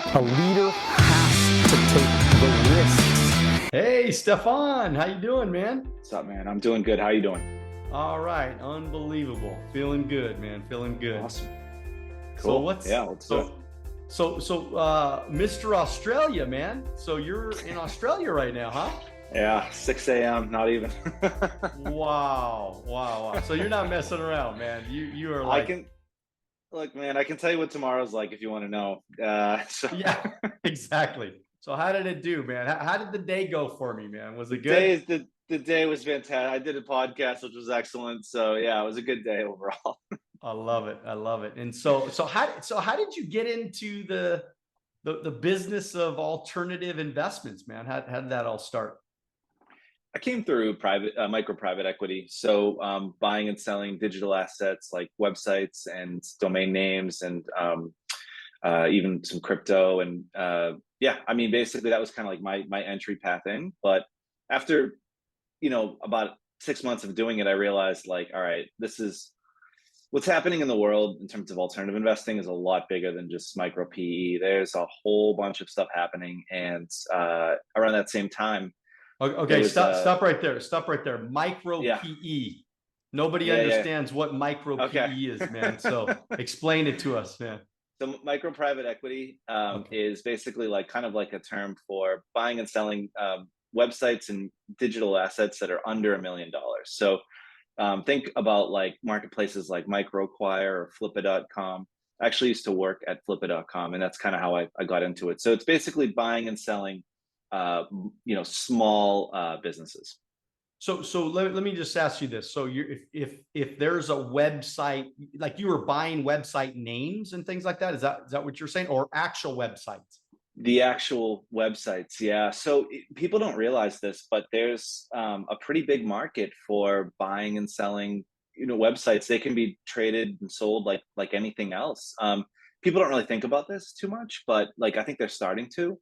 A leader has to take the risks. Hey, Stefan, how you doing, man? What's up, man? I'm doing good. How you doing? All right, unbelievable. Feeling good, man. Feeling good. Awesome. So Cool. what's Yeah, let's do it. Mr. Australia, man. So you're in Australia right now, huh? Yeah, 6 a.m. Not even. Wow. So you're not messing around, man. You are I like, can look, man. I can tell you what tomorrow's like if you want to know. So yeah, exactly. So how did it do, man? How did the day go for me, man? Was the it day good? is the day was fantastic. I did a podcast, which was excellent. So yeah, it was a good day overall. I love it. I love it. And so how did you get into the business of alternative investments, man? How did that all start? I came through micro private equity. So buying and selling digital assets like websites and domain names and even some crypto and yeah, I mean basically that was kind of like my entry path in. But after about 6 months of doing it, I realized like, all right, this is what's happening in the world in terms of alternative investing is a lot bigger than just micro PE. There's a whole bunch of stuff happening, and around that same time, there Okay, was stop right there. Stop right there. Micro yeah, PE. Nobody yeah. understands what micro Okay. PE is, man. So explain it to us, man. So micro private equity Okay. is basically like kind of like a term for buying and selling websites and digital assets that are under $1 million. So think about like marketplaces like MicroAcquire or Flippa.com. I actually used to work at Flippa.com, and that's kind of how I got into it. So it's basically buying and selling, small businesses. So let me just ask you this. So you if there's a website, like you were buying website names and things like that, is that what you're saying? Or actual websites? The actual websites, yeah. So people don't realize this, but there's a pretty big market for buying and selling, websites. They can be traded and sold like anything else. People don't really think about this too much, but like I think they're starting to.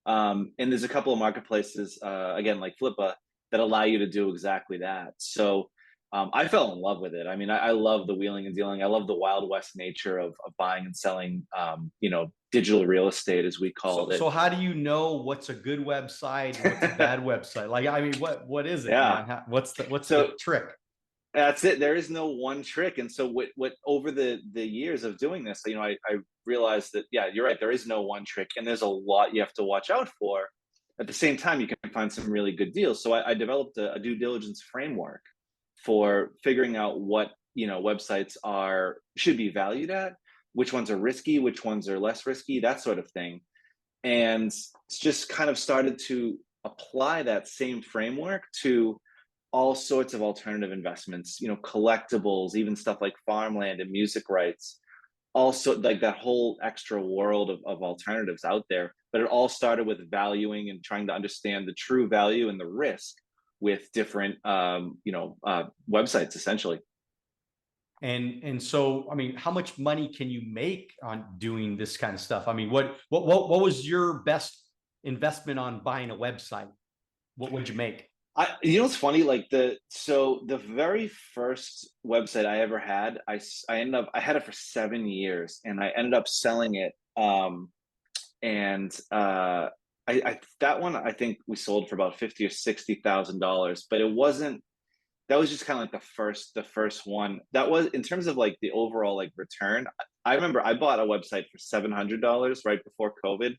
And there's a couple of marketplaces, again, like Flippa, that allow you to do exactly that. So I fell in love with it. I mean, I love the wheeling and dealing. I love the Wild West nature of buying and selling, digital real estate, as we So called it. so how do you know what's a good website and what's a bad website? Like, I mean, what is it, Yeah. man? What's the So trick? that's it. There is no one trick. And so what over the years of doing this, I realized that, yeah, you're right. There is no one trick, and there's a lot you have to watch out for. At the same time, you can find some really good deals. So I developed a due diligence framework for figuring out what websites should be valued at, which ones are risky, which ones are less risky, that sort of thing. And it's just kind of started to apply that same framework to all sorts of alternative investments, collectibles, even stuff like farmland and music rights, also like that whole extra world of alternatives out there. But it all started with valuing and trying to understand the true value and the risk with different websites essentially. And so, I mean, how much money can you make on doing this kind of stuff? I mean, what was your best investment on buying a website? What would you make? It's funny, like the very first website I ever had, I had it for 7 years, and I ended up selling it. And I that one I think we sold for about 50 or 60 thousand dollars, but it wasn't. That was just kind of like the first one. That was in terms of like the overall like return. I remember I bought a website for $700 right before COVID.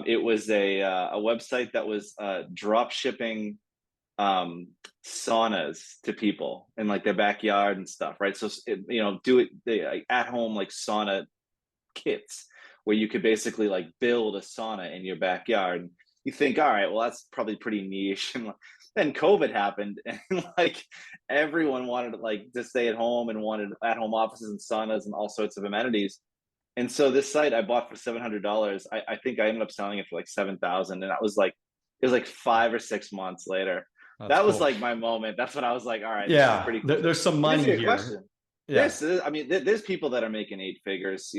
It was a website that was drop shipping saunas to people in like their backyard and stuff, right? So do it like, at home like sauna kits where you could basically like build a sauna in your backyard. You think, all right, well that's probably pretty niche, and then COVID happened, and like everyone wanted like to stay at home and wanted at home offices and saunas and all sorts of amenities. And so this site I bought for $700. I think I ended up selling it for like 7,000, and that was like it was like 5 or 6 months later. That's That was cool. like my moment. That's when I was like, all right, this is Yeah, pretty cool. So there's some to answer money your here. question, Yeah, I mean, there's people that are making 8 figures,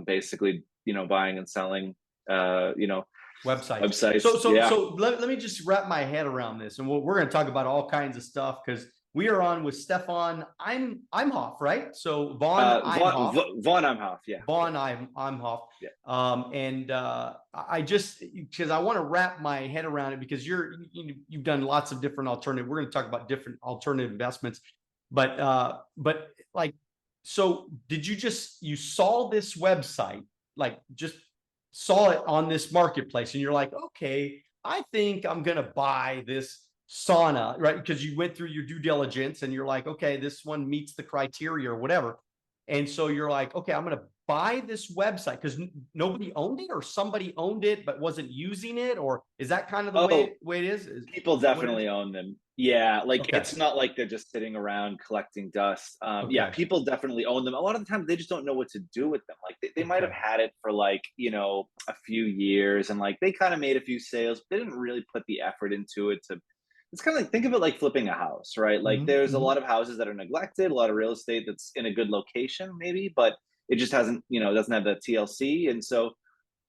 basically, buying and selling, websites. websites. So Yeah. let me just wrap my head around this, and we're going to talk about all kinds of stuff because We are on with Stefan. Imhof, right? So Von Imhof. Von Imhof, yeah. Von Imhof. Yeah. And I just, because I want to wrap my head around it, because you've done lots of different alternative. We're going to talk about different alternative investments, but like, so did you saw this website, like just saw it on this marketplace, and you're like, okay, I think I'm going to buy this sauna, right? Because you went through your due diligence and you're like, okay, this one meets the criteria or whatever. And so you're like, okay, I'm going to buy this website because nobody owned it, or somebody owned it but wasn't using it, or is that kind of the way it is? People definitely own them. Yeah, like okay. It's not like they're just sitting around collecting dust. Okay. Yeah, people definitely own them. A lot of the time, they just don't know what to do with them. Like they might have had it for like a few years, and like they kind of made a few sales, but they didn't really put the effort into it to. It's kind of like, think of it like flipping a house, right? Like there's a lot of houses that are neglected, a lot of real estate that's in a good location, maybe, but it just hasn't, doesn't have the TLC. And so,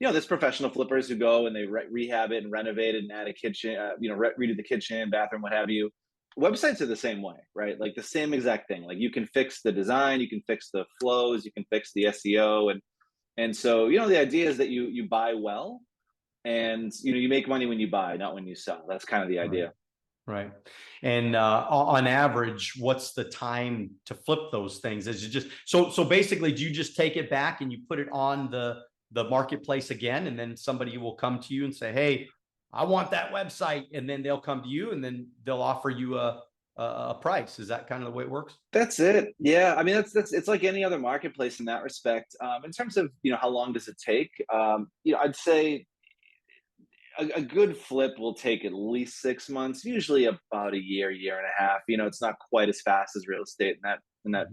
there's professional flippers who go and they rehab it and renovate it and add a kitchen, redo the kitchen, bathroom, what have you. Websites are the same way, right? Like the same exact thing. Like you can fix the design, you can fix the flows, you can fix the SEO, and so the idea is that you buy well, and you make money when you buy, not when you sell. That's kind of the idea. Right. And on average, what's the time to flip those things? Is it just so basically, do you just take it back and you put it on the marketplace again, and then somebody will come to you and say, hey, I want that website, and then they'll come to you and then they'll offer you a price? Is that kind of the way it works? That's it. Yeah. I mean, that's it's like any other marketplace in that respect. In terms of, how long does it take? I'd say a good flip will take at least 6 months, usually about a year and a half. It's not quite as fast as real estate in that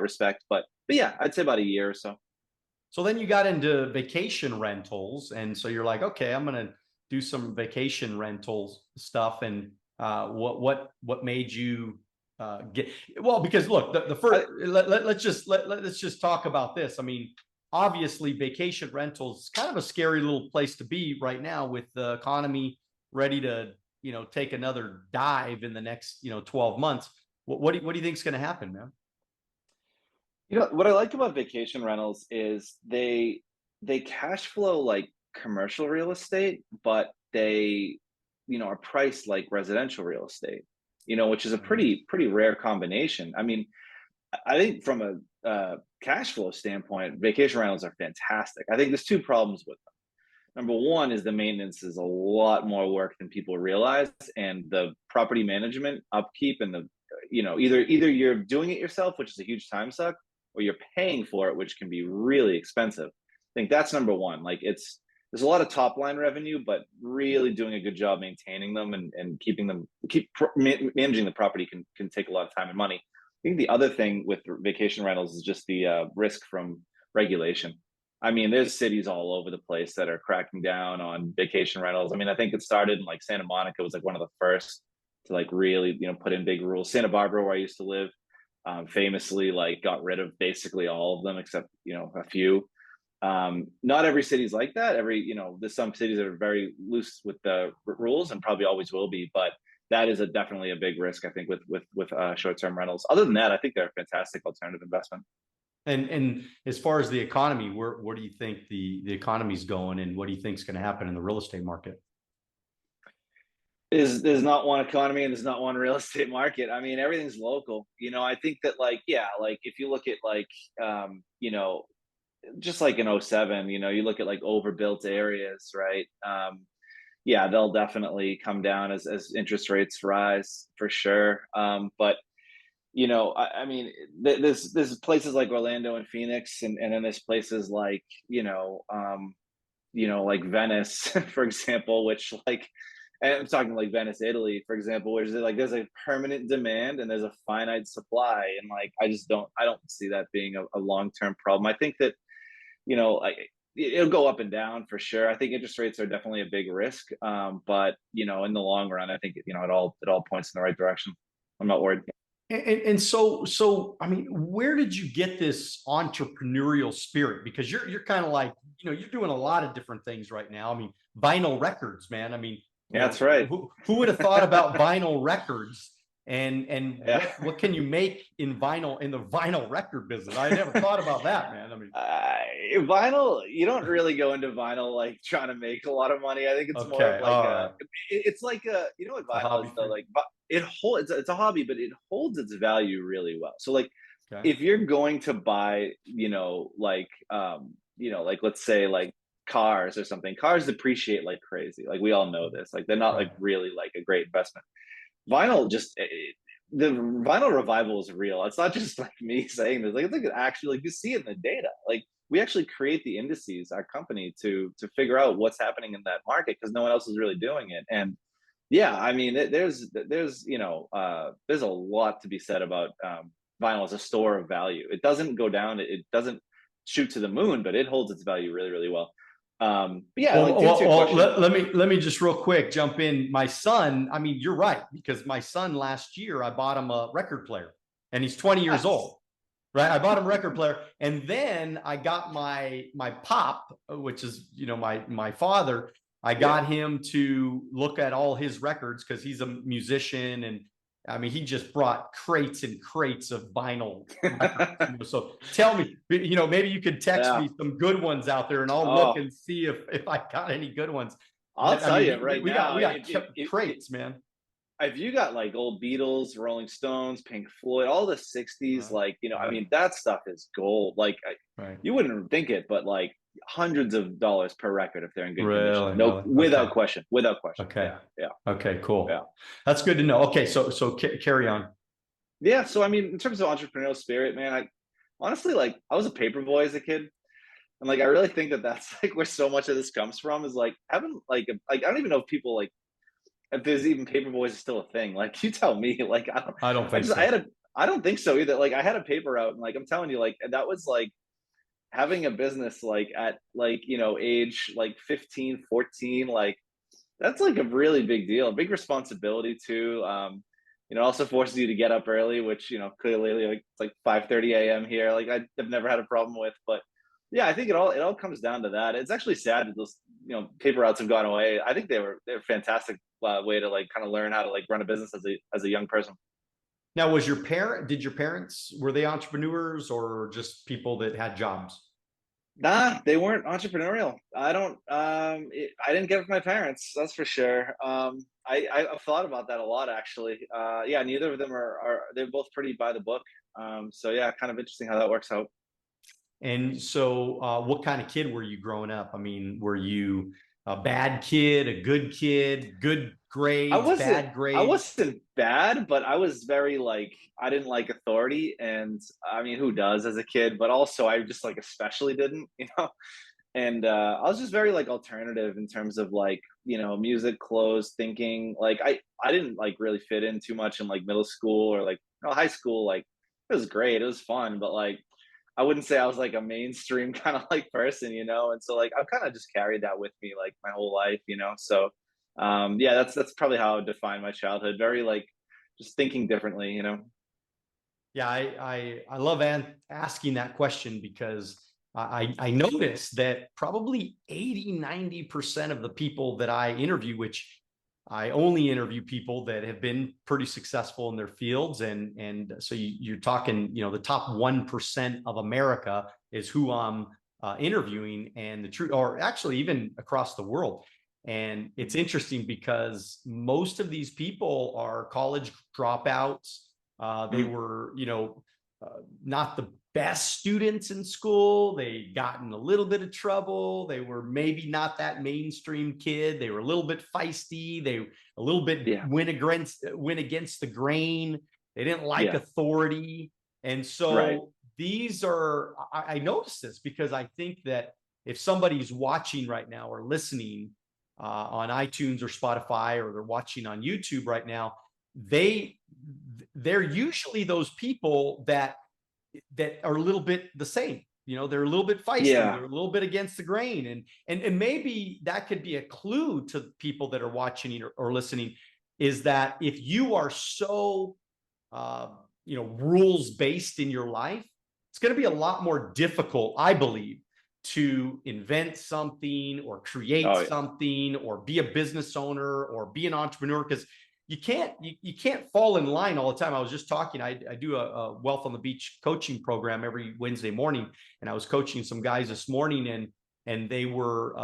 respect, but yeah, I'd say about a year or so. So then you got into vacation rentals, and so you're like, okay, I'm going to do some vacation rentals stuff. And what made you get, well, because look, the first, let's just talk about this. I mean, obviously vacation rentals is kind of a scary little place to be right now, with the economy ready to take another dive in the next 12 months. What do you think is going to happen, man? What I like about vacation rentals is they cash flow like commercial real estate, but they are priced like residential real estate, which is a pretty rare combination. I mean, I think from a cash flow standpoint, vacation rentals are fantastic. I think there's two problems with them. Number one is the maintenance is a lot more work than people realize, and the property management upkeep, and either you're doing it yourself, which is a huge time suck, or you're paying for it, which can be really expensive. I think that's number one. Like there's a lot of top line revenue, but really doing a good job maintaining them and managing the property can take a lot of time and money. I think the other thing with vacation rentals is just the risk from regulation. I mean, there's cities all over the place that are cracking down on vacation rentals. I mean, I think it started in like Santa Monica was like one of the first to like really, put in big rules. Santa Barbara, where I used to live, famously like got rid of basically all of them except, a few. Not every city's like that. There's some cities that are very loose with the rules and probably always will be, but that is definitely a big risk, I think, with short-term rentals. Other than that, I think they're a fantastic alternative investment. And as far as the economy, where do you think the economy's going, and what do you think is going to happen in the real estate market? There's not one economy and there's not one real estate market. I mean, everything's local. I think that like, yeah, like if you look at like, just like in '07, you look at like overbuilt areas, right? Yeah, they'll definitely come down as interest rates rise for sure. But I mean, there's places like Orlando and Phoenix, and then there's places like like Venice, for example, which like, and I'm talking like Venice, Italy, for example, which is like there's a permanent demand and there's a finite supply, and like I don't see that being a long term problem. I think that like it'll go up and down for sure. I think interest rates are definitely a big risk, but in the long run, I think it all points in the right direction. I'm not worried. And so I mean, where did you get this entrepreneurial spirit? Because you're kind of like, you're doing a lot of different things right now. I mean, vinyl records, man. I mean, yeah, that's right. Who would have thought about vinyl records? And Yeah. what can you make in the vinyl record business? I never thought about that, man. I mean, Vinyl, you don't really go into vinyl like trying to make a lot of money. I think it's more of okay, like all a, right, it's like a, you know what a vinyl hobby is though? for you. Like, it holds, it's a hobby, but it holds its value really well. So like, Okay, if you're going to buy, like let's say like cars or something, cars depreciate like crazy. Like we all know this. Like they're not like right. really like a great investment. Vinyl just the vinyl revival is real. It's not just like me saying this. Like it's like actually like you see it in the data. Like we actually create the indices, our company, to figure out what's happening in that market because no one else is really doing it. And yeah, I mean, there's a lot to be said about vinyl as a store of value. It doesn't go down. It doesn't shoot to the moon, but it holds its value really, really well. But yeah, like to answer your question, Let me just real quick jump in. My son, I mean, you're right, because my son last year, I bought him a record player and he's 20 years nice. old, right? I bought him a record player. And then I got my pop, which is, my father, I Yeah, got him to look at all his records because he's a musician. And I mean, he just brought crates and crates of vinyl records. So tell me, maybe you could text yeah. me some good ones out there, and I'll look Oh, and see if I got any good ones. I'll But I tell mean, you right now, we got crates, man. if you got like old Beatles, Rolling Stones, Pink Floyd, all the 60s, Right, like, I right, mean, that stuff is gold. Like, right. you wouldn't think it, but like hundreds of dollars per record if they're in good condition. Really, No, really. Okay, without question. Without question. okay, Yeah. Yeah. okay. Yeah. Cool. That's good to know. Okay, so carry on. Yeah. So, I mean, in terms of entrepreneurial spirit, man, I honestly, like, I was a paper boy as a kid. And like, I really think that that's like where so much of this comes from is like having like, I don't even know if people like, if there's even paper boys is still a thing. Like you tell me, like I don't I think just I so. had a I don't think so either. Like I had a paper out and like I'm telling you, like that was like having a business like at like, age like 15, 14, like that's like a really big deal, a big responsibility too. Also forces you to get up early, which, clearly like it's like 5:30 a.m. here. Like I've never had a problem with, but yeah, I think it all comes down to that. It's actually sad that those, paper routes have gone away. I think they're fantastic way to like kind of learn how to like run a business as a young person. Now, did your parents, were they entrepreneurs or just people that had jobs? Nah, they weren't entrepreneurial. I didn't get it from my parents, that's for sure. I've thought about that a lot actually. Yeah, neither of them are they're both pretty by the book. So yeah, kind of interesting how that works out. And so, what kind of kid were you growing up? I mean, were you a bad kid, a good kid, good I grades, wasn't bad I grades? wasn't bad, but I was very like I didn't like authority, and I mean, who does as a kid? But also, I just like especially didn't, And I was just very like alternative in terms of like music, clothes, thinking. Like I didn't like really fit in too much in like middle school or like high school. Like it was great, it was fun, but like I wouldn't say I was like a mainstream kind of like person. And so like I've kind of just carried that with me like my whole life. So yeah, that's probably how I would define my childhood. Very like just thinking differently. Yeah, I love asking that question because I notice that probably 80-90% of the people that I interview, which I only interview people that have been pretty successful in their fields, and so you're talking, the top 1% of America is who I'm interviewing, and the truth, or actually even across the world. And it's interesting because most of these people are college dropouts. They Mm, were, not the best students in school. They got in a little bit of trouble. They were maybe not that mainstream kid. They were a little bit feisty. They a little bit yeah, went against the grain. They didn't like yeah, authority. And right. so these are, I noticed this because I think that if somebody's watching right now or listening on iTunes or Spotify, or they're watching on YouTube right now, they they're usually those people that are a little bit the same. They're a little bit feisty, Yeah. they're a little bit against the grain, and maybe that could be a clue to people that are watching or listening, is that if you are so uh, rules based in your life, it's going to be a lot more difficult, I believe, to invent something or create Oh yeah. something or be a business owner or be an entrepreneur, because you can't fall in line all the time. I was just talking, I do a Wealth on the Beach coaching program every Wednesday morning, and I was coaching some guys this morning, and they were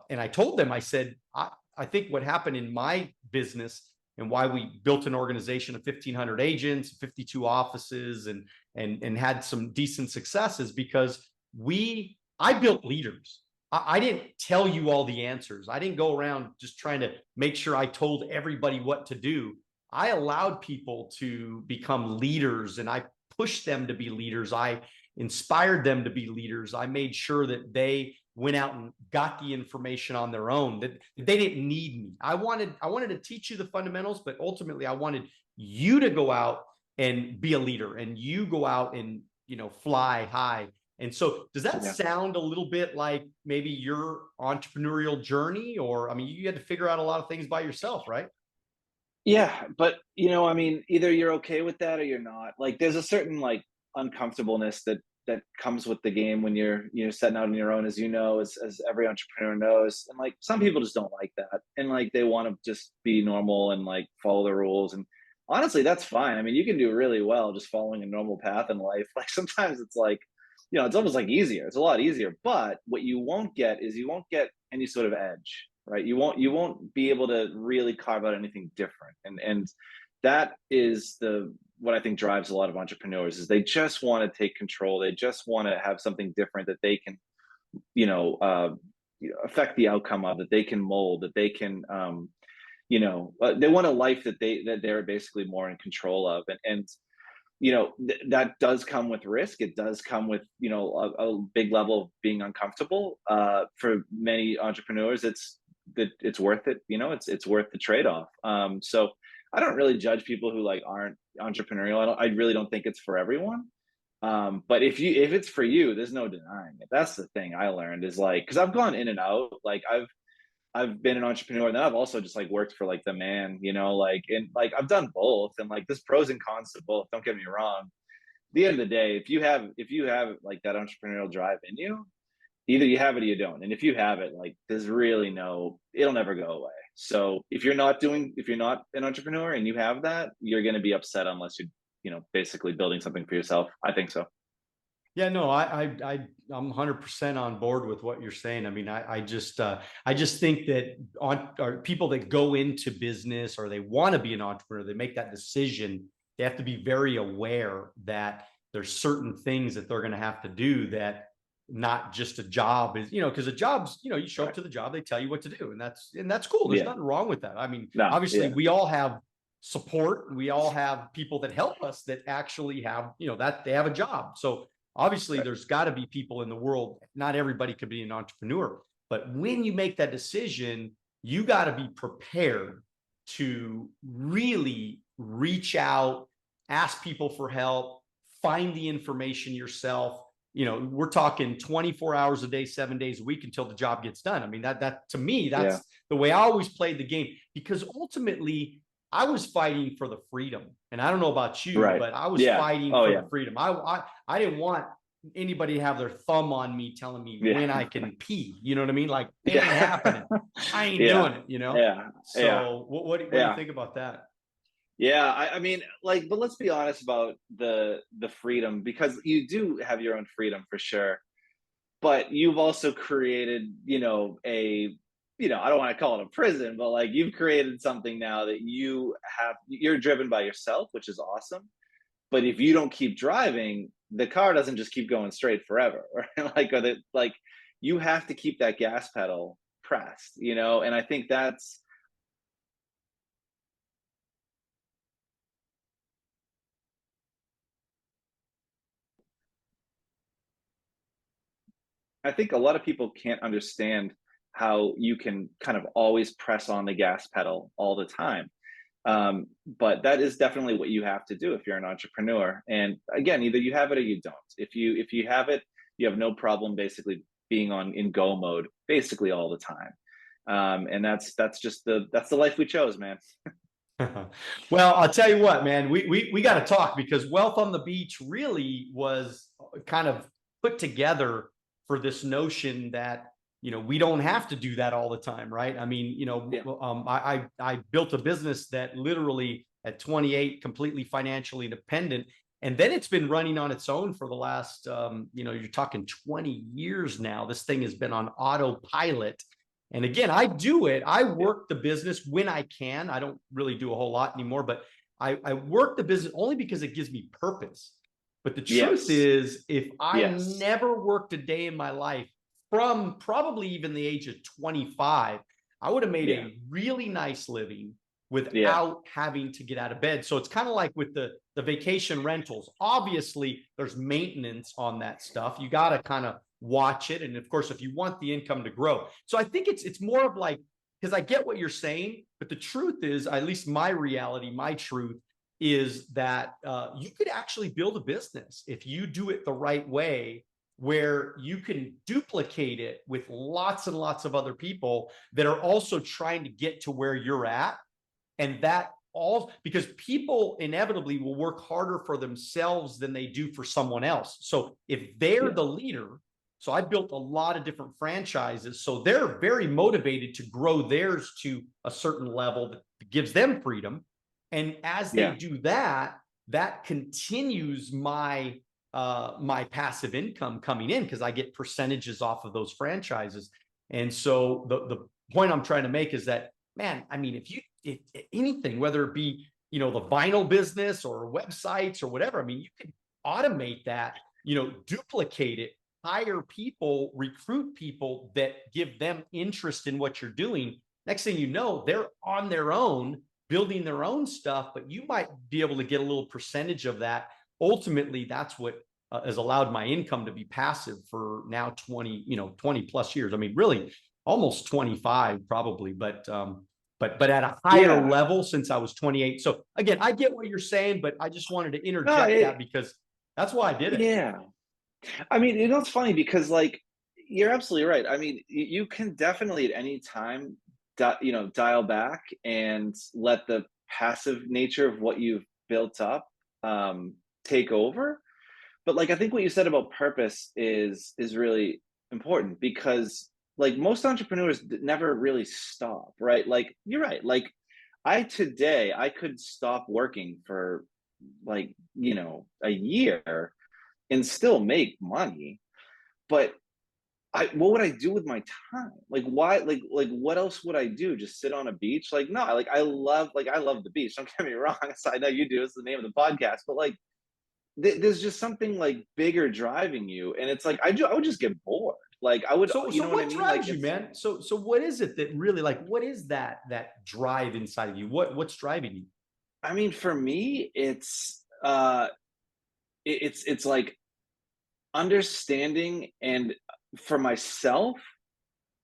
and I told them, I said, I think what happened in my business and why we built an organization of 1,500 agents, 52 offices, and had some decent successes because I built leaders. I didn't tell you all the answers. I didn't go around just trying to make sure I told everybody what to do. I allowed people to become leaders, and I pushed them to be leaders. I inspired them to be leaders. I made sure that they went out and got the information on their own, that they didn't need me. I wanted to teach you the fundamentals, but ultimately I wanted you to go out and be a leader, and you go out and, fly high. And so does that sound a little bit like maybe your entrepreneurial journey? Or, I mean, you had to figure out a lot of things by yourself, right? Yeah, but I mean, either you're okay with that or you're not. Like, there's a certain like uncomfortableness that comes with the game when you're setting out on your own, as as every entrepreneur knows. And like, some people just don't like that, and like they want to just be normal and like follow the rules. And honestly, that's fine. I mean, you can do really well just following a normal path in life. Like, sometimes it's like, it's almost like easier. It's a lot easier. But what you won't get is, you won't get any sort of edge, right? You won't be able to really carve out anything different. And that is what I think drives a lot of entrepreneurs, is they just want to take control. They just want to have something different that they can, affect the outcome of, that they can mold, that they can, they want a life that they're basically more in control of. And that does come with risk. It does come with, a big level of being uncomfortable. For many entrepreneurs, it's worth it. It's worth the trade-off. So I don't really judge people who like aren't entrepreneurial. I really don't think it's for everyone. But if it's for you, there's no denying it. That's the thing I learned, is like, because I've gone in and out. Like, I've been an entrepreneur, and then I've also just like worked for like the man, like, and like I've done both, and like there's pros and cons to both. Don't get me wrong. At the end of the day, if you have like that entrepreneurial drive in you, either you have it or you don't. And if you have it, like, there's really it'll never go away. So if you're not an entrepreneur and you have that, you're going to be upset unless you're, basically building something for yourself. I think so. Yeah, no, I'm 100% on board with what you're saying. I mean, I just think that or people that go into business, or they want to be an entrepreneur, they make that decision. They have to be very aware that there's certain things that they're going to have to do, that not just a job is, because a job's, you show up to the job, they tell you what to do, and that's cool. There's nothing wrong with that. I mean, No, obviously we all have support. We all have people that help us that actually have, that they have a job. So obviously, there's got to be people in the world. Not everybody could be an entrepreneur, but when you make that decision, you got to be prepared to really reach out, ask people for help, find the information yourself. We're talking 24 hours a day, 7 days a week until the job gets done. I mean, that to me, that's the way I always played the game, because ultimately I was fighting for the freedom. And I don't know about you, right. but I was fighting for the freedom. I didn't want anybody to have their thumb on me telling me when I can pee. You know what I mean? Like, it ain't happening. I ain't doing it, Yeah. So what do you think about that? Yeah, I mean, like, but let's be honest about the freedom, because you do have your own freedom for sure. But you've also created, I don't want to call it a prison, but like, you've created something now that you're driven by yourself, which is awesome. But if you don't keep driving, the car doesn't just keep going straight forever. Right? Like, you have to keep that gas pedal pressed, and I think a lot of people can't understand how you can kind of always press on the gas pedal all the time. But that is definitely what you have to do if you're an entrepreneur. And again, either you have it or you don't. If you have it, you have no problem basically being in go mode basically all the time. And that's the life we chose, man. Well, I'll tell you what, man, we got to talk, because Wealth on the Beach really was kind of put together for this notion that we don't have to do that all the time, right? I mean, Yeah. I built a business that literally at 28, completely financially independent, and then it's been running on its own for the last, you're talking 20 years now. This thing has been on autopilot. And again, I do it. I Yeah. work the business when I can. I don't really do a whole lot anymore, but I work the business only because it gives me purpose. But the truth Yes. is, if I Yes. never worked a day in my life from probably even the age of 25, I would have made Yeah. a really nice living Yeah. without having to get out of bed. So it's kind of like with the vacation rentals. Obviously, there's maintenance on that stuff. You got to kind of watch it. And of course, if you want the income to grow. So I think it's more of like, because I get what you're saying, but the truth is, at least my reality, my truth is that you could actually build a business if you do it the right way, where you can duplicate it with lots and lots of other people that are also trying to get to where you're at. And that all because people inevitably will work harder for themselves than they do for someone else. So if they're Yeah. the leader, so I built a lot of different franchises, so they're very motivated to grow theirs to a certain level that gives them freedom. And as they Yeah. do that, that continues my passive income coming in, because I get percentages off of those franchises. And so the point I'm trying to make is that, man, I mean, if anything, whether it be, the vinyl business or websites or whatever, I mean, you can automate that, duplicate it, hire people, recruit people that give them interest in what you're doing. Next thing you know, they're on their own, building their own stuff, but you might be able to get a little percentage of that. Ultimately, that's what has allowed my income to be passive for now 20 plus years. I mean, really almost 25 probably, but at a higher Yeah. level since I was 28. So again, I get what you're saying, but I just wanted to No, interject that because that's why I did it. yeah. I mean, it's funny because like you're absolutely right. I mean, you can definitely at any time, dial back and let the passive nature of what you've built up take over. But like I think what you said about purpose is really important because like most entrepreneurs never really stop, right? Like you're right. Like I could stop working for like, a year and still make money, but what would I do with my time? Like why like what else would I do? Just sit on a beach? Like no, I love the beach. Don't get me wrong. So I know you do. It's the name of the podcast, but like there's just something like bigger driving you, and it's like I would just get bored. Like I would, you So know what I what mean? Like drives you, it's, man? So what is it that really, like, what is that drive inside of you? What's driving you? I mean, for me, it's like understanding and for myself,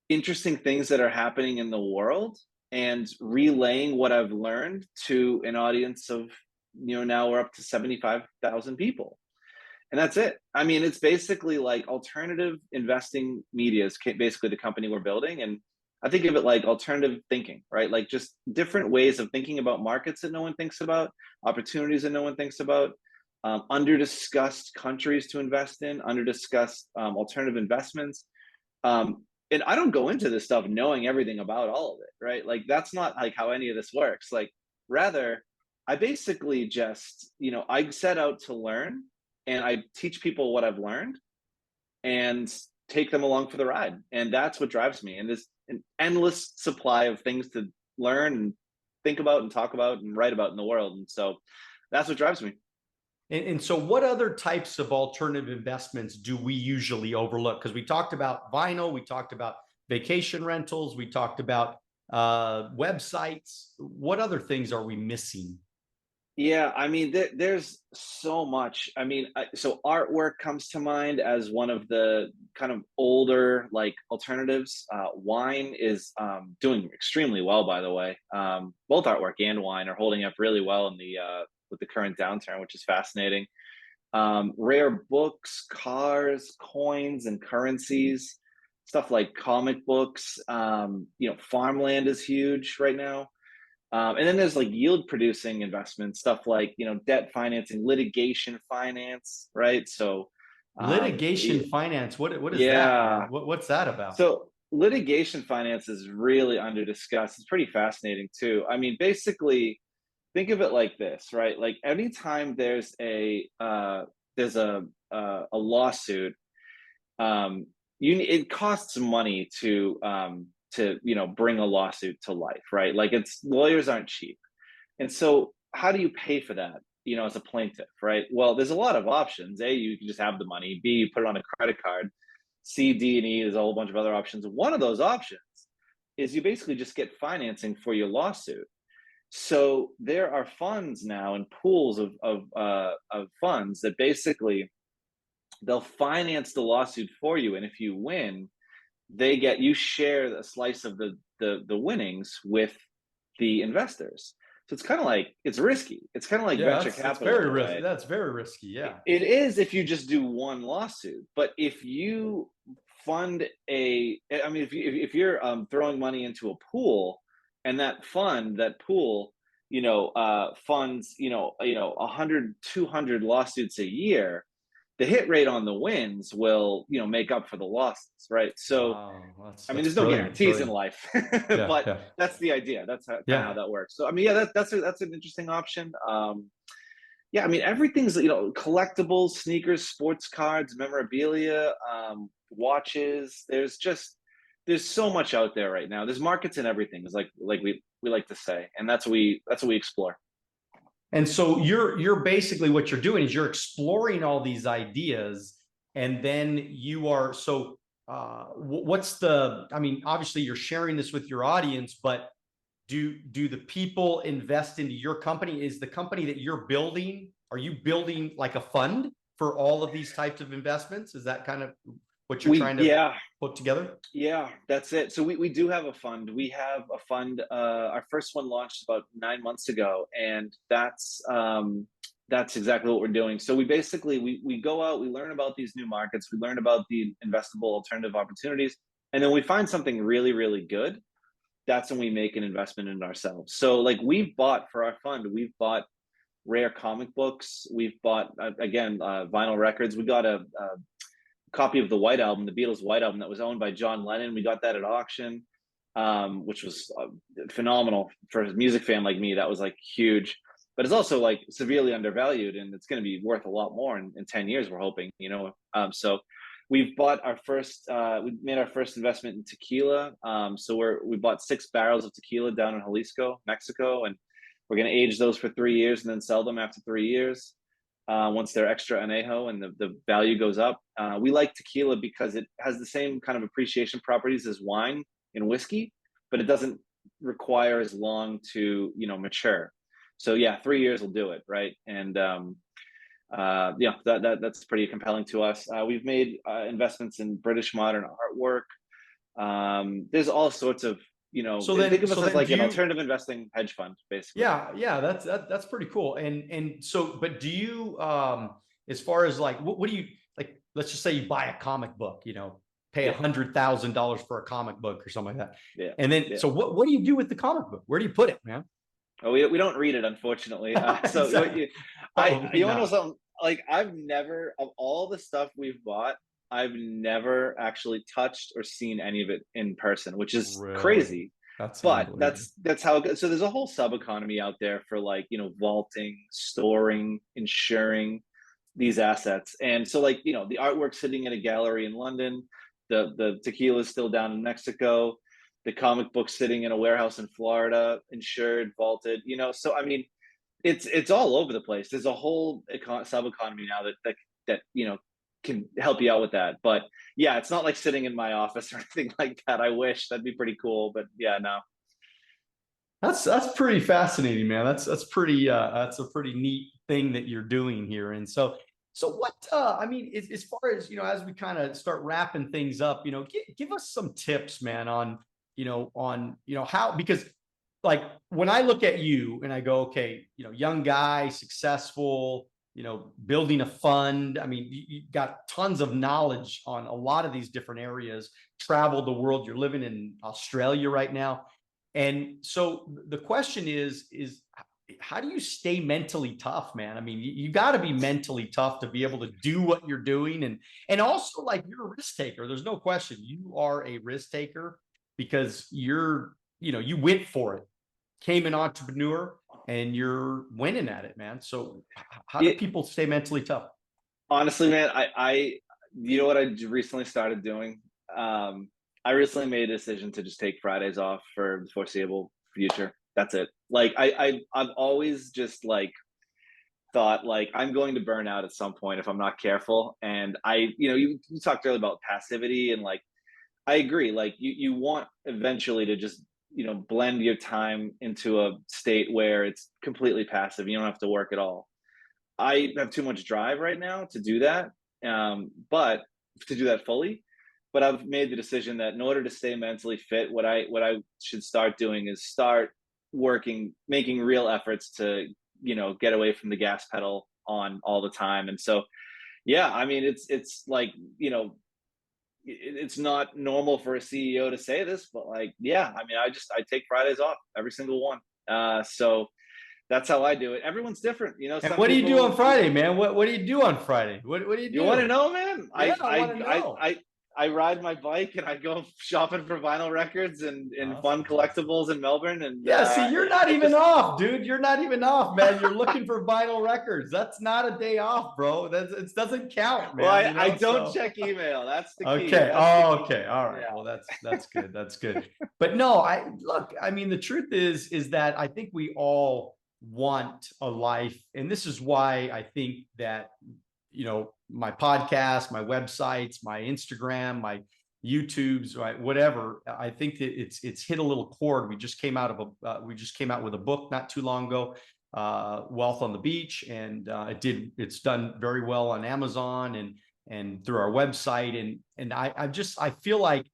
interesting things that are happening in the world and relaying what I've learned to an audience of, now we're up to 75,000 people. And that's it. I mean, it's basically like alternative investing media is basically the company we're building. And I think of it like alternative thinking, right? Like just different ways of thinking about markets that no one thinks about, opportunities that no one thinks about, under discussed countries to invest in, under discussed alternative investments. And I don't go into this stuff knowing everything about all of it, right? Like that's not like how any of this works. Like rather, I basically just, I set out to learn and I teach people what I've learned and take them along for the ride. And that's what drives me. And there's an endless supply of things to learn and think about and talk about and write about in the world. And so that's what drives me. And so what other types of alternative investments do we usually overlook? Because we talked about vinyl, we talked about vacation rentals, we talked about websites. What other things are we missing? Yeah, I mean, there's so much. I mean, so artwork comes to mind as one of the kind of older like alternatives. Wine is doing extremely well, by the way. Both artwork and wine are holding up really well in the with the current downturn, which is fascinating. Rare books, cars, coins, and currencies, stuff like comic books. Farmland is huge right now. And then there's like yield producing investments, stuff like, debt financing, litigation finance, right? So, Litigation finance. What is that, man? yeah. What's that about? So litigation finance is really under discussed. It's pretty fascinating too. I mean, basically, think of it like this, right? Like anytime there's a lawsuit, um, it costs money to bring a lawsuit to life, right? Like it's lawyers aren't cheap, and so how do you pay for that? As a plaintiff, right? Well, there's a lot of options. A, you can just have the money. B, you put it on a credit card. C, D, and E, there's a whole bunch of other options. One of those options is you basically just get financing for your lawsuit. So there are funds now and pools of funds that basically they'll finance the lawsuit for you, and if you win, you share a slice of the winnings with the investors. So it's kind of like it's risky. It's kind of like Yeah, venture that's capital in very a risky. way. That's very risky. Yeah. It is if you just do one lawsuit, but if you fund I mean, if you're throwing money into a pool, and that pool, funds 100, 200 lawsuits a year, the hit rate on the wins will make up for the losses, right? So Wow, I mean, that's there's no brilliant, guarantees in brilliant. life, Yeah, but yeah, that's the idea. That's kind of how yeah. that works. So I mean, yeah, that's an interesting option. Yeah, I mean, everything's collectibles, sneakers, sports cards, memorabilia, watches. There's so much out there right now. There's markets in everything. It's like we like to say, and that's what we explore. And so you're basically what you're doing is you're exploring all these ideas, and then you are so what's the I mean, obviously you're sharing this with your audience, but do the people invest into your company? Is the company that you're building, are you building like a fund for all of these types of investments? Is that kind of what you're We trying to Yeah, put together? yeah, that's it. So we do have a fund. We have a fund. Our first one launched about 9 months ago, and that's exactly what we're doing. So we basically we go out, we learn about these new markets, we learn about the investable alternative opportunities, and then we find something really, really good. That's when we make an investment in ourselves. So like we've bought for our fund, we've bought rare comic books, we've bought again vinyl records. We got a copy of the White Album, the Beatles' White Album, that was owned by John Lennon. We got that at auction, which was phenomenal for a music fan like me. That was like huge, but it's also like severely undervalued, and it's going to be worth a lot more in 10 years. We're hoping, So we've bought we made our first investment in tequila. So we bought 6 barrels of tequila down in Jalisco, Mexico, and we're going to age those for 3 years and then sell them after 3 years. Once they're extra anejo and the value goes up. We like tequila because it has the same kind of appreciation properties as wine and whiskey, but it doesn't require as long to mature. So yeah, 3 years will do it, right? And yeah, that's pretty compelling to us. We've made investments in British modern artwork. There's all sorts of think of us So as then like do an you alternative investing hedge fund, basically. yeah, that's pretty cool. And so, but do you as far as like what do you like, let's just say you buy a comic book, pay Yeah, $100,000 for a comic book or something like that. yeah, And then yeah. so what do you do with the comic book? Where do you put it, man? Oh, we don't read it, unfortunately. So Exactly. Probably you want to know not. something? Like I've never, of all the stuff we've bought, I've never actually touched or seen any of it in person, which is Really? crazy. That's But unbelievable. that's how it goes. So there's a whole sub economy out there for like vaulting, storing, insuring these assets. And so like the artwork sitting in a gallery in London, the tequila is still down in Mexico, the comic book sitting in a warehouse in Florida, insured, vaulted. So I mean, it's all over the place. There's a whole sub economy now that can help you out with that. But yeah, it's not like sitting in my office or anything like that. I wish that'd be pretty cool, but yeah, no. That's pretty fascinating, man. That's a pretty neat thing that you're doing here. And so what I mean, as far as as we kind of start wrapping things up, give us some tips, man, on how, because like when I look at you and I go, okay, young guy, successful, building a fund. I mean, you got tons of knowledge on a lot of these different areas, traveled the world. You're living in Australia right now. And so the question is how do you stay mentally tough, man? I mean, you got to be mentally tough to be able to do what you're doing. And also, like, you're a risk taker. There's no question. You are a risk taker because you went for it, came an entrepreneur, and you're winning at it, man. So how do It, people stay mentally tough? honestly, man, you know what I recently started doing? I recently made a decision to just take Fridays off for the foreseeable future. That's it. Like I've always just like thought like I'm going to burn out at some point if I'm not careful. And you talked earlier about passivity, and like I agree. Like you want eventually to just blend your time into a state where it's completely passive. You don't have to work at all. I have too much drive right now to do that, but to do that fully. But I've made the decision that in order to stay mentally fit, what I should start doing is start working, making real efforts to get away from the gas pedal on all the time. And so, yeah, I mean, it's like it's not normal for a CEO to say this, but like, yeah, I mean, I take Fridays off, every single one. So that's how I do it. Everyone's different, And some what do you do on people. Friday, man? What do you do on Friday? What do you You want to do? know, man? Yeah, I want to know. I ride my bike and I go shopping for vinyl records and Oh, fun fantastic. collectibles in Melbourne, and Yeah, see, you're not it even just off, dude. You're not even off, man. You're looking for vinyl records. That's not a day off, bro. It doesn't count, well, man. I don't So check email. That's the key. okay. That's the Oh, key. okay. All right. Yeah. Well, that's good. That's good. But no, I look, I mean, the truth is that I think we all want a life, and this is why I think that my podcast, my websites, my Instagram, my YouTube's, right, whatever. I think that it's hit a little chord. We just came out with a book not too long ago, Wealth on the Beach, and it's done very well on Amazon and through our website, and I feel like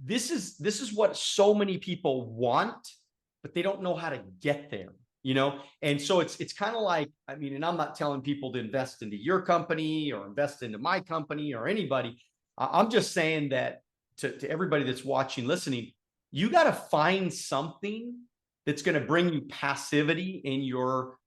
this is what so many people want, but they don't know how to get there. And so it's kind of like, I mean, and I'm not telling people to invest into your company or invest into my company or anybody. I'm just saying that to everybody that's watching, listening, you got to find something that's going to bring you passivity in your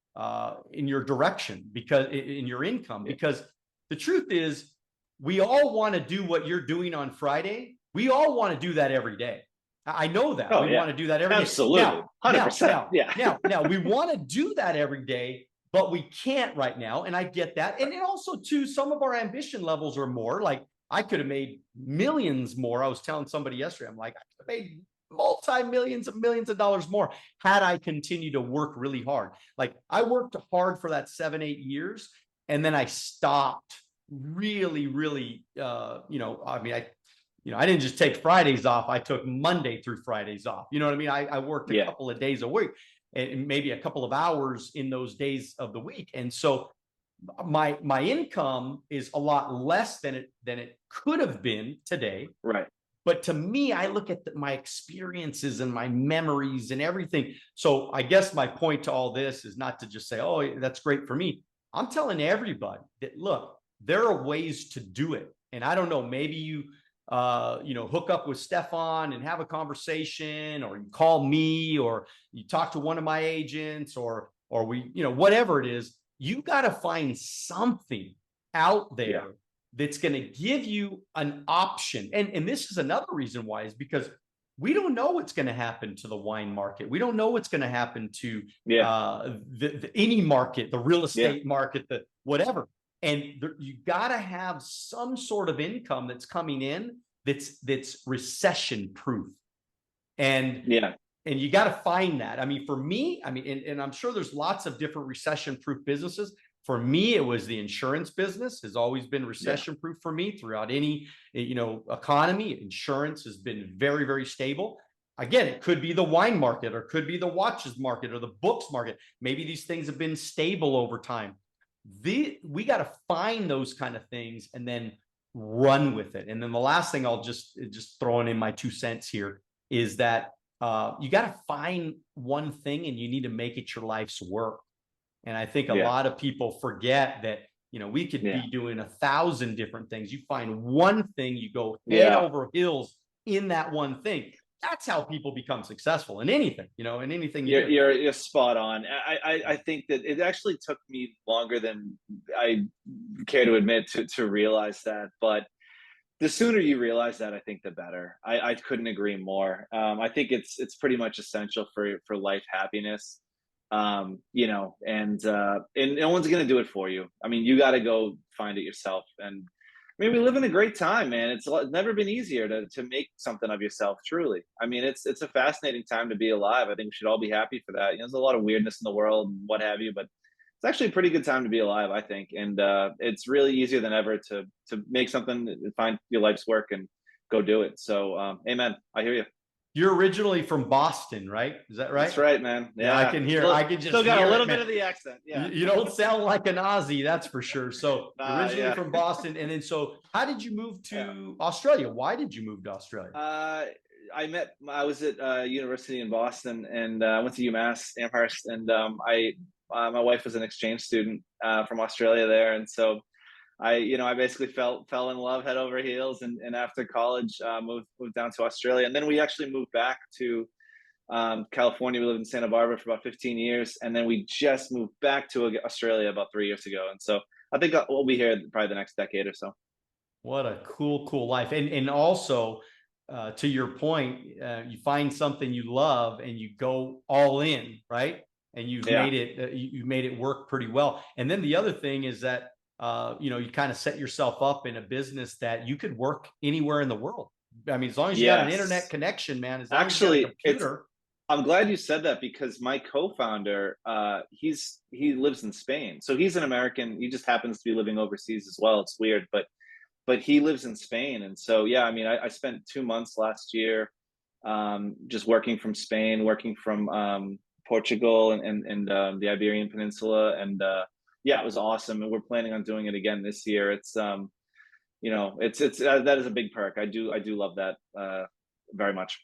direction, because in your income, because the truth is we all want to do what you're doing on Friday. We all want to do that every day. I know that Oh we yeah, want to do that every day. absolutely, 100%. Yeah. Now we want to do that every day, but we can't right now. And I get that. And then also too, some of our ambition levels are more like, I could have made millions more. I was telling somebody yesterday, I'm like, I could have made multi-millions of millions of dollars more had I continued to work really hard. Like, I worked hard for that 7-8 years, and then I stopped really, really, I mean, I didn't just take Fridays off. I took Monday through Fridays off. You know what I mean? I worked a Yeah. couple of days a week and maybe a couple of hours in those days of the week. And so my income is a lot less than it could have been today. Right. But to me, I look at my experiences and my memories and everything. So I guess my point to all this is not to just say, oh, that's great for me. I'm telling everybody that, look, there are ways to do it. And I don't know, maybe you hook up with Stefan and have a conversation, or you call me, or you talk to one of my agents, or we, whatever it is, you got to find something out there that's going to give you an option. And this is another reason why, is because we don't know what's going to happen to the wine market. We don't know what's going to happen to any market, the real estate market, the whatever. And you got to have some sort of income that's coming in that's recession proof. And you got to find that. I mean, for me, and I'm sure there's lots of different recession proof businesses. For me, it was the insurance business has always been recession proof for me throughout any, economy. Insurance has been very, very stable. Again, it could be the wine market, or could be the watches market, or the books market. Maybe these things have been stable over time. We got to find those kind of things and then run with it. And then the last thing I'll just throwing in my 2 cents here is that you got to find one thing and you need to make it your life's work. And I think a lot of people forget that, we could be doing 1,000 different things. You find one thing, you go head over heels in that one thing. that's how people become successful in anything, in anything you You're, do. you're spot on. I think that it actually took me longer than I care to admit to realize that, but the sooner you realize that, I think the better. I couldn't agree more. I think it's pretty much essential for life happiness. And no one's gonna do it for you. I mean, you got to go find it yourself. And I mean, we live in a great time, man. It's never been easier to make something of yourself. Truly, I mean, it's a fascinating time to be alive. I think we should all be happy for that. There's a lot of weirdness in the world and what have you, but it's actually a pretty good time to be alive, I think. And it's really easier than ever to make something, find your life's work, and go do it. So, amen. I hear you. You're originally from Boston, right? Is that right? That's right, man. Yeah, I Yeah, can hear. still, I can just still got hear a it, little man. bit of the accent. Yeah. You don't sound like an Aussie, that's for sure. So originally Yeah. from Boston, and then so how did you move to Australia? Why did you move to Australia? I was at university in Boston, and I went to UMass Amherst, and my wife was an exchange student from Australia there, and so I basically fell in love head over heels, and after college, moved down to Australia, and then we actually moved back to California. We lived in Santa Barbara for about 15 years, and then we just moved back to Australia about 3 years ago, and so I think we'll be here probably the next decade or so. What a cool life. And also, to your point, you find something you love and you go all in, right? And you've Yeah. made it, you made it work pretty well. And then the other thing is that, you kind of set yourself up in a business that you could work anywhere in the world. I mean, as long as you got an internet Yes. connection, man, as long as you got a Actually, computer. I'm glad you said that, because my co-founder, he lives in Spain, so he's an American. He just happens to be living overseas as well. It's weird, but he lives in Spain, and so yeah. I mean, I spent 2 months last year, just working from Spain, working from Portugal, and the Iberian Peninsula, and yeah, it was awesome. And we're planning on doing it again this year. It's that is a big perk. I do love that very much.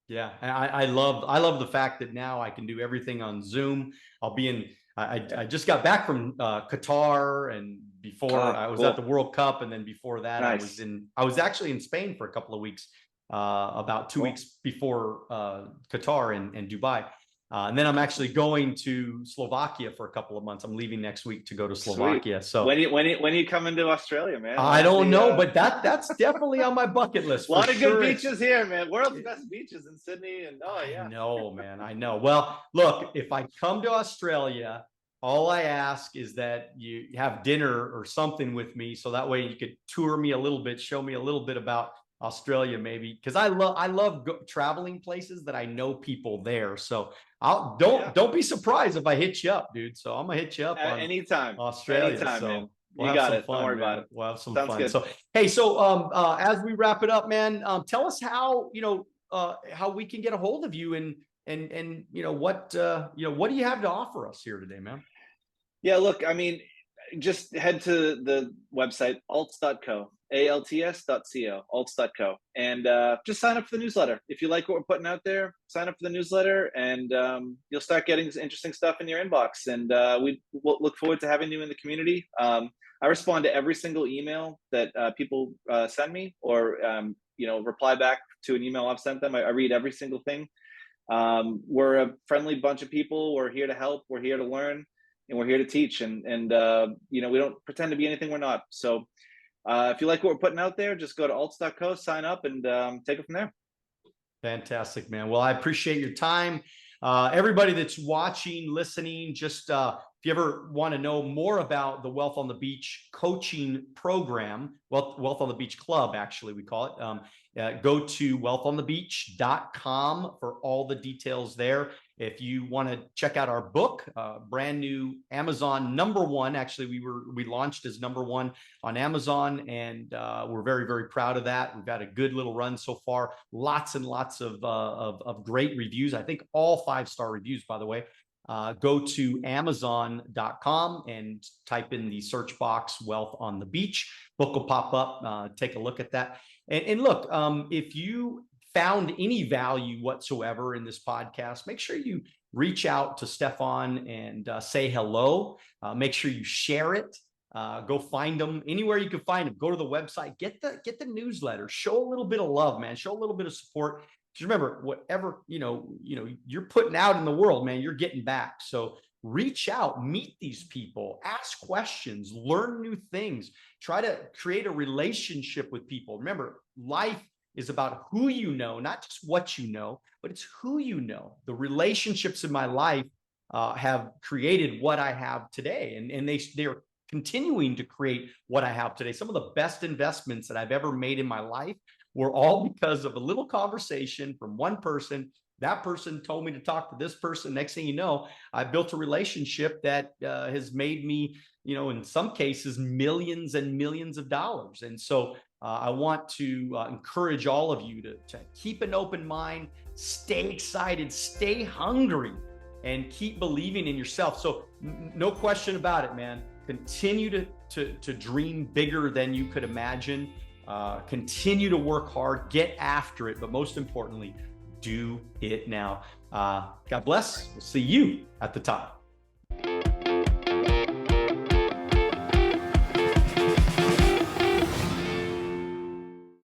Yeah, I love the fact that now I can do everything on Zoom. I'll be in. I just got back from Qatar, and before I was at the Cool. World Cup, and then before that Nice. I was actually in Spain for a couple of weeks, about two Cool. weeks before Qatar and Dubai. And then I'm actually going to Slovakia for a couple of months. I'm leaving next week to go to Sweet. Slovakia. So When you come into Australia, man? I When's don't the know, but that's definitely on my bucket list a for lot of good sure. beaches here, man. World's best beaches in Sydney, and oh I yeah. know, man. I know. Well, look, if I come to Australia, all I ask is that you have dinner or something with me, so that way you could tour me a little bit, show me a little bit about Australia, maybe, because I love traveling places that I know people there. So I'll Yeah. don't be surprised if I hit you up, dude. So I'm gonna hit you up on Anytime. Australia. Anytime, man. So we'll You have got some it. Don't fun, worry about man. it. We'll have some Sounds fun. good. So hey, so as we wrap it up, man, tell us how we can get a hold of you, and what do you have to offer us here today, man? Yeah, look, I mean, just head to the website alts.co, alts.co, alts.co, and just sign up for the newsletter. If you like what we're putting out there, sign up for the newsletter, and you'll start getting interesting stuff in your inbox. And we'll look forward to having you in the community. I respond to every single email that people send me, or reply back to an email I've sent them. I read every single thing. We're a friendly bunch of people. We're here to help. We're here to learn, and we're here to teach. And we don't pretend to be anything we're not. So if you like what we're putting out there, just go to alts.co, sign up, and take it from there. Fantastic, man. Well, I appreciate your time. Everybody that's watching, listening, just if you ever want to know more about the Wealth on the Beach coaching program, Wealth on the Beach Club, actually, we call it, go to wealthonthebeach.com for all the details there. If you want to check out our book, brand new Amazon #1, actually, we launched as #1 on Amazon, and we're very, very proud of that. We've had a good little run so far. Lots and lots of great reviews. I think all 5-star reviews, by the way. Go to amazon.com and type in the search box Wealth on the Beach. Book will pop up. Take a look at that. And look, if you found any value whatsoever in this podcast, make sure you reach out to Stefan and say hello. Make sure you share it. Go find them anywhere you can find them. Go to the website, get the newsletter, show a little bit of love, man, show a little bit of support. Just remember, whatever, you're putting out in the world, man, you're getting back. So reach out, meet these people, ask questions, learn new things, try to create a relationship with people. Remember, life is about who you know, not just what you know, but it's who you know. The relationships in my life have created what I have today, and they're continuing to create what I have today. Some of the best investments that I've ever made in my life were all because of a little conversation from one person. That person told me to talk to this person. Next thing you know, I built a relationship that has made me, in some cases, millions and millions of dollars. And so I want to encourage all of you to keep an open mind, stay excited, stay hungry, and keep believing in yourself. So no question about it, man. Continue to dream bigger than you could imagine. Continue to work hard, get after it, but most importantly, do it now. God bless. We'll see you at the top.